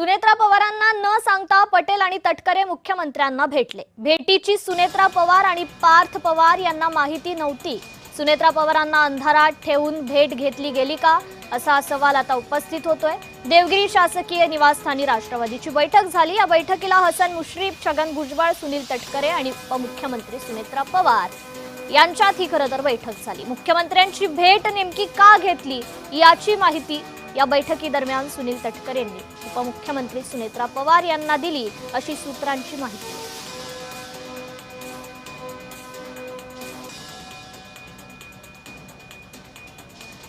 सुनेत्रा पवारांना न सांगता पटेल आणि तटकरे मुख्यमंत्र्यांना भेटले। भेटीची सुनेत्रा पवार आणि पार्थ पवार यांना माहिती नव्हती। सुनेत्रा पवारांना अंधारात ठेवून भेट घेतली गेली का, असा सवाल आता उपस्थित होतोय। देवगिरी शासकीय निवासस्थानी राष्ट्रवादीची बैठक झाली। या बैठकीला हसन मुश्रीफ, छगन भुजबळ, सुनील तटकरे आणि उपमुख्यमंत्री सुनेत्रा पवार यांच्यात ही खरं तर बैठक झाली। मुख्यमंत्र्यांची भेट नेमकी का घेतली याची माहिती या बैठकीदरम्यान सुनील तटकरे यांनी उपमुख्यमंत्री सुनेत्रा पवार यांना दिली, अशी सूत्रांची माहिती।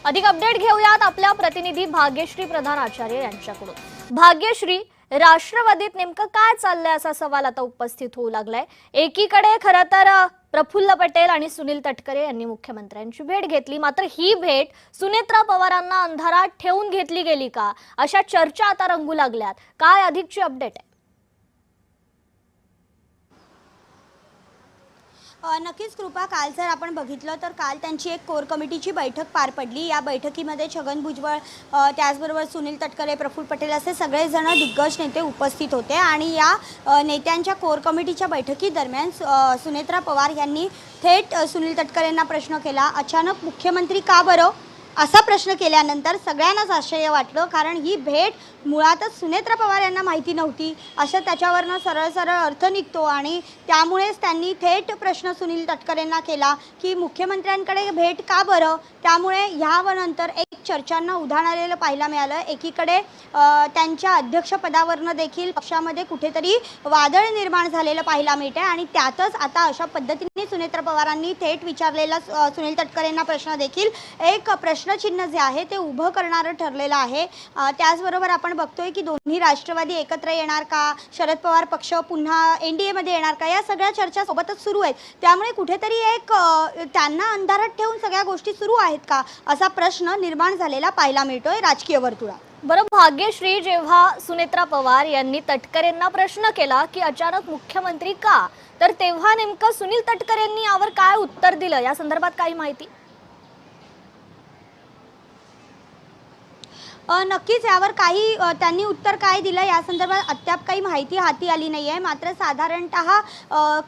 अधिक अपडेट घेऊयात आपल्या प्रतिनिधी भाग्यश्री प्रधान आचार्य यांच्याकडून। भाग्यश्री, राष्ट्रवादीत नेमकं काय चाललंय असा सवाल आता उपस्थित होऊ लागलाय। एकीकडे खरं तर प्रफुल्ल पटेल आणि सुनील तटकरे यांनी मुख्यमंत्र्यांची भेट घेतली, मात्र ही भेट सुनेत्रा पवारांना अंधारात ठेवून घेतली गेली का, अशा चर्चा आता रंगू लागल्यात। काय अधिकची अपडेट आहे? नक्कीच कृपा, काल जर आपण बघितलं तर काल त्यांची एक कोर कमिटीची बैठक पार पडली। या बैठकीमध्ये छगन भुजबळ, त्याचबरोबर सुनील तटकरे, प्रफुल्ल पटेल असे सगळेजण दिग्गज नेते उपस्थित होते आणि या नेत्यांच्या कोर कमिटीच्या बैठकीदरम्यान सुनेत्रा पवार यांनी थेट सुनील तटकरेंना प्रश्न केला, अचानक मुख्यमंत्री का बरं, असा प्रश्न केल्यानंतर सगळ्यांनाच आश्चर्य वाटलं, कारण ही भेट मुळातच सुनेत्रा पवार यांना माहिती नव्हती, असं त्याच्यावरनं सरळ सरळ अर्थ निघतो आणि त्यामुळेच त्यांनी थेट प्रश्न सुनील तटकरेंना केला की मुख्यमंत्र्यांकडे भेट का बरं। त्यामुळे ह्यानंतर एक चर्चांना उधाण आलेलं पाहायला मिळालं। एकीकडे त्यांच्या अध्यक्षपदावरनं देखील पक्षामध्ये कुठेतरी वादळ निर्माण झालेलं पाहायला मिळते आणि त्यातच आता अशा पद्धतीने सुनेत्रा पवारांनी थेट विचारलेला सुनील तटकरेंना प्रश्न देखील एक प्रश्नचिन्ह जे आहे ते उभं करणारं ठरलेलं आहे। त्याचबरोबर आपण बघतोय की दोन्ही राष्ट्रवादी एकत्र येणार का, शरद पवार पक्ष पुन्हा एनडीए मध्ये येणार का, या सगळ्या चर्चा सोबतच सुरू आहेत। त्यामुळे कुठेतरी एक त्यांना अंधारात ठेवून सगळ्या गोष्टी सुरू आहेत का, असा प्रश्न निर्माण झालेला पाहायला मिळतोय राजकीय वर्तुळात। बरं भाग्यश्री, जेव्हा सुनेत्रा पवार यांनी तटकरेंना प्रश्न केला की अचानक मुख्यमंत्री का, तर तेव्हा नेमकं सुनील तटकरेंनी यावर काय उत्तर दिलं, या संदर्भात काही माहिती? नक्कीच यावर काही त्यांनी उत्तर काय दिलं या संदर्भात अद्याप काही माहिती हाती आली नाही आहे। मात्र साधारणतः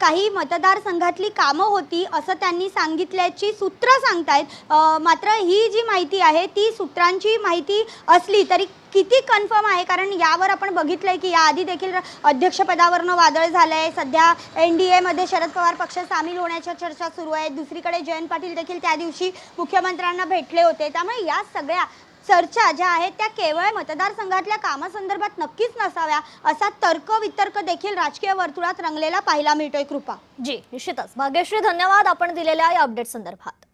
काही मतदारसंघातली कामं होती असं त्यांनी सांगितल्याची सूत्र सांगतायत। मात्र ही जी माहिती आहे ती सूत्रांची माहिती असली तरी किती कन्फर्म आहे, कारण यावर आपण बघितलंय की याआधी देखील अध्यक्षपदावरनं वादळ झालंय। सध्या एनडीए मध्ये शरद पवार पक्ष सामील होण्याच्या चर्चा सुरू आहेत। दुसरीकडे जयंत पाटील देखील त्या दिवशी मुख्यमंत्र्यांना भेटले होते। त्यामुळे या सगळ्या चर्चा ज्या आहेत त्या केवळ मतदारसंघातल्या कामासंदर्भात नक्कीच नसाव्या, असा तर्क-वितर्क देखील राजकीय वर्तुळात रंगलेला पाहायला मिळतोय। कृपा जी, निश्चितच भाग्यश्री, धन्यवाद आपण दिलेल्या या अपडेट संदर्भात।